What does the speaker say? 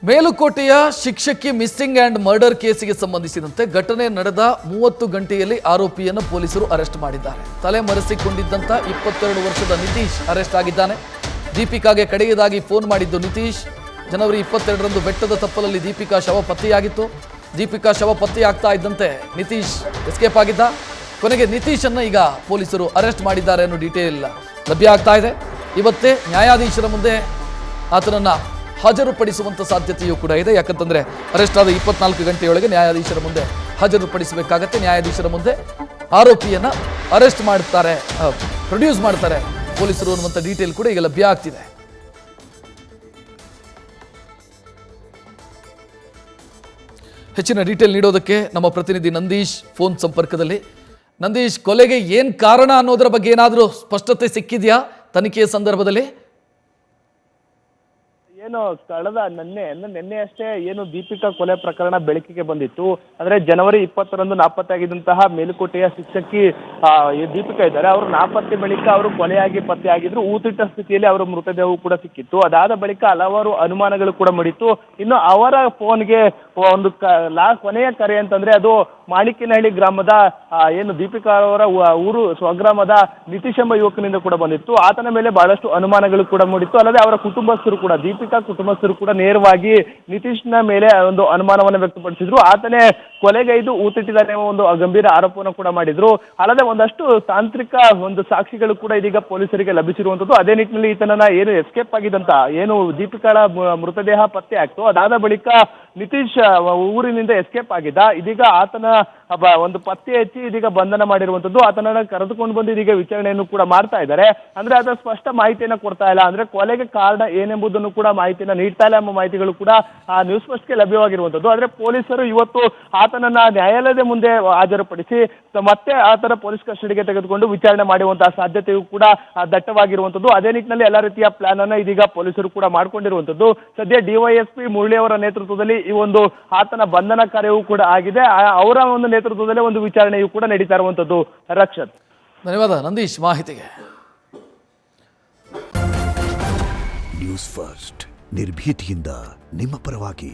ಮೇಲುಕೋಟೆಯ ಶಿಕ್ಷಕಿ missing and murder ಕೇಸಿಗೆ ಸಂಬಂಧಿಸಿದಂತೆ ಘಟನೆ ನಡೆದ 30 ಗಂಟೆಯಲ್ಲಿ ಆರೋಪಿಯನ್ನು ಪೊಲೀಸರು ಅರೆಸ್ಟ್ ಮಾಡಿದ್ದಾರೆ. ತಲೆಮರೆಸಿಕೊಂಡಿದ್ದಂಥ 22 ವರ್ಷದ ನಿತೀಶ್ ಅರೆಸ್ಟ್ ಆಗಿದ್ದಾನೆ. ದೀಪಿಕಾಗೆ ಕಡೆಯದಾಗಿ ಫೋನ್ ಮಾಡಿದ್ದು ನಿತೀಶ್. ಜನವರಿ 22ರಂದು ಬೆಟ್ಟದ ತಪ್ಪಲಲ್ಲಿ ದೀಪಿಕಾ ಶವ ಪತ್ತೆಯಾಗಿತ್ತು. ದೀಪಿಕಾ ಶವ ಪತ್ತೆಯಾಗ್ತಾ ಇದ್ದಂತೆ ನಿತೀಶ್ ಎಸ್ಕೇಪ್ ಆಗಿದ್ದ. ಕೊನೆಗೆ ನಿತೀಶನ್ನು ಈಗ ಪೊಲೀಸರು ಅರೆಸ್ಟ್ ಮಾಡಿದ್ದಾರೆ ಅನ್ನೋ ಡೀಟೇಲ್ ಲಭ್ಯ ಆಗ್ತಾ ಇದೆ. ಇವತ್ತೇ ನ್ಯಾಯಾಧೀಶರ ಮುಂದೆ ಆತನನ್ನು ಹಾಜರುಪಡಿಸುವಂಥ ಸಾಧ್ಯತೆಯೂ ಕೂಡ ಇದೆ. ಯಾಕಂತಂದರೆ ಅರೆಸ್ಟ್ ಆದ 24 ಗಂಟೆಯೊಳಗೆ ನ್ಯಾಯಾಧೀಶರ ಮುಂದೆ ಹಾಜರುಪಡಿಸಬೇಕಾಗತ್ತೆ. ನ್ಯಾಯಾಧೀಶರ ಮುಂದೆ ಆರೋಪಿಯನ್ನು ಅರೆಸ್ಟ್ ಮಾಡ್ತಾರೆ, ಪ್ರೊಡ್ಯೂಸ್ ಮಾಡ್ತಾರೆ ಪೊಲೀಸರು ಅನ್ನುವಂಥ ಡೀಟೇಲ್ ಕೂಡ ಈಗ ಲಭ್ಯ ಆಗ್ತಿದೆ. ಹೆಚ್ಚಿನ ಡೀಟೇಲ್ ನೀಡೋದಕ್ಕೆ ನಮ್ಮ ಪ್ರತಿನಿಧಿ ನಂದೀಶ್ ಫೋನ್ ಸಂಪರ್ಕದಲ್ಲಿ. ನಂದೀಶ್, ಕೊಲೆಗೆ ಏನು ಕಾರಣ ಅನ್ನೋದರ ಬಗ್ಗೆ ಏನಾದರೂ ಸ್ಪಷ್ಟತೆ ಸಿಕ್ಕಿದೆಯಾ ತನಿಖೆಯ ಸಂದರ್ಭದಲ್ಲಿ? ಏನು ಕಳೆದ ನಿನ್ನೆ ಅಷ್ಟೇ ಏನು ದೀಪಿಕಾ ಕೊಲೆ ಪ್ರಕರಣ ಬೆಳಕಿಗೆ ಬಂದಿತ್ತು. ಅಂದ್ರೆ ಜನವರಿ 20ರಂದು ನಾಪತ್ತೆಯಾಗಿದ್ದಂತಹ ಮೇಲುಕೋಟೆಯ ಶಿಕ್ಷಕಿ ದೀಪಿಕಾ ಇದ್ದಾರೆ. ಅವರು ನಾಪತ್ತೆ ಬಳಿಕ ಅವರು ಕೊಲೆಯಾಗಿ ಪತ್ತೆಯಾಗಿದ್ರು. ಊತಿಟ್ಟ ಸ್ಥಿತಿಯಲ್ಲಿ ಅವರ ಮೃತದೇಹವು ಕೂಡ ಸಿಕ್ಕಿತ್ತು. ಅದಾದ ಬಳಿಕ ಹಲವಾರು ಅನುಮಾನಗಳು ಕೂಡ ಮೂಡಿತ್ತು. ಇನ್ನು ಅವರ ಫೋನ್ಗೆ ಒಂದು ಕೊನೆಯ ಕರೆ ಅಂತಂದ್ರೆ ಅದು ಮಾಣಿಕೇನಹಳ್ಳಿ ಗ್ರಾಮದ ಏನು ದೀಪಿಕಾ ಅವರ ಊರು ಸ್ವಗ್ರಾಮದ ನಿತೀಶ್ ಎಂಬ ಯುವಕನಿಂದ ಕೂಡ ಬಂದಿತ್ತು. ಆತನ ಮೇಲೆ ಬಹಳಷ್ಟು ಅನುಮಾನಗಳು ಕೂಡ ಮೂಡಿತ್ತು. ಅಲ್ಲದೆ ಅವರ ಕುಟುಂಬಸ್ಥರು ಕೂಡ ದೀಪಿಕಾ ಕುಟುಂಬಸ್ಥರು ಕೂಡ ನೇರವಾಗಿ ನಿತೀಶ್ನ ಮೇಲೆ ಒಂದು ಅನುಮಾನವನ್ನು ವ್ಯಕ್ತಪಡಿಸಿದ್ರು. ಆತನೇ ಕೊಲೆಗೈದು ಊತಿಟ್ಟಿದ್ದಾನೆ ಒಂದು ಗಂಭೀರ ಆರೋಪವನ್ನು ಕೂಡ ಮಾಡಿದ್ರು. ಅಲ್ಲದೆ ಒಂದಷ್ಟು ತಾಂತ್ರಿಕ ಒಂದು ಸಾಕ್ಷಿಗಳು ಕೂಡ ಇದೀಗ ಪೊಲೀಸರಿಗೆ ಲಭಿಸಿರುವಂತದ್ದು. ಅದೇ ನಿಟ್ಟಿನಲ್ಲಿ ಈತನನ್ನ ಏನು ಎಸ್ಕೇಪ್ ಆಗಿದಂತ ಏನು ದೀಪಿಕಾಳ ಮೃತದೇಹ ಪತ್ತೆ ಆಗ್ತು, ಅದಾದ ಬಳಿಕ ನಿತೀಶ್ ಊರಿನಿಂದ ಎಸ್ಕೇಪ್ ಆಗಿದ್ದ. ಇದೀಗ ಆತನ ಒಂದು ಪತ್ತೆ ಹಚ್ಚಿ ಇದೀಗ ಬಂಧನ ಮಾಡಿರುವಂತದ್ದು. ಆತನನ್ನ ಕರೆದುಕೊಂಡು ಬಂದು ಇದೀಗ ವಿಚಾರಣೆಯನ್ನು ಕೂಡ ಮಾಡ್ತಾ ಇದ್ದಾರೆ. ಅಂದ್ರೆ ಅದರ ಸ್ಪಷ್ಟ ಮಾಹಿತಿಯನ್ನ ಕೊಡ್ತಾ ಇಲ್ಲ. ಅಂದ್ರೆ ಕೊಲೆಗೆ ಕಾರಣ ಏನೆಂಬುದನ್ನು ಕೂಡ ಮಾಹಿತಿಯನ್ನ ನೀಡ್ತಾ ಇಲ್ಲ ಎಂಬ ಮಾಹಿತಿಗಳು ಕೂಡ ನ್ಯೂಸ್ ಫಸ್ಟ್ಗೆ ಲಭ್ಯವಾಗಿರುವಂತದ್ದು. ಆದ್ರೆ ಪೊಲೀಸರು ಇವತ್ತು ಆತನನ್ನ ನ್ಯಾಯಾಲಯದ ಮುಂದೆ ಹಾಜರುಪಡಿಸಿ ಮತ್ತೆ ಆತನ ಪೊಲೀಸ್ ಕಸ್ಟಡಿಗೆ ತೆಗೆದುಕೊಂಡು ವಿಚಾರಣೆ ಮಾಡುವಂತಹ ಸಾಧ್ಯತೆಯು ಕೂಡ ದಟ್ಟವಾಗಿರುವಂತದ್ದು. ಅದೇ ನಿಟ್ಟಿನಲ್ಲಿ ಎಲ್ಲ ರೀತಿಯ ಪ್ಲಾನ್ ಅನ್ನ ಇದೀಗ ಪೊಲೀಸರು ಕೂಡ ಮಾಡ್ಕೊಂಡಿರುವಂತದ್ದು. ಸದ್ಯ ಡಿವೈಎಸ್ಪಿ ಮುರಳಿ ಅವರ ನೇತೃತ್ವದಲ್ಲಿ ಈ ಒಂದು ಆತನ ಬಂಧನ ಕಾರ್ಯವೂ ಕೂಡ ಆಗಿದೆ. ಅವರ ಒಂದು ನೇತೃತ್ವದಲ್ಲಿ ಒಂದು ವಿಚಾರಣೆಯೂ ಕೂಡ ನಡೀತಾ ಇರುವಂತದ್ದು. ರಕ್ಷತ್, ಧನ್ಯವಾದ ನಂದೀಶ್ ಮಾಹಿತಿಗೆ. ನ್ಯೂಸ್ ಫಸ್ಟ್ ನಿರ್ಭೀತಿಯಿಂದ ನಿಮ್ಮ ಪರವಾಗಿ.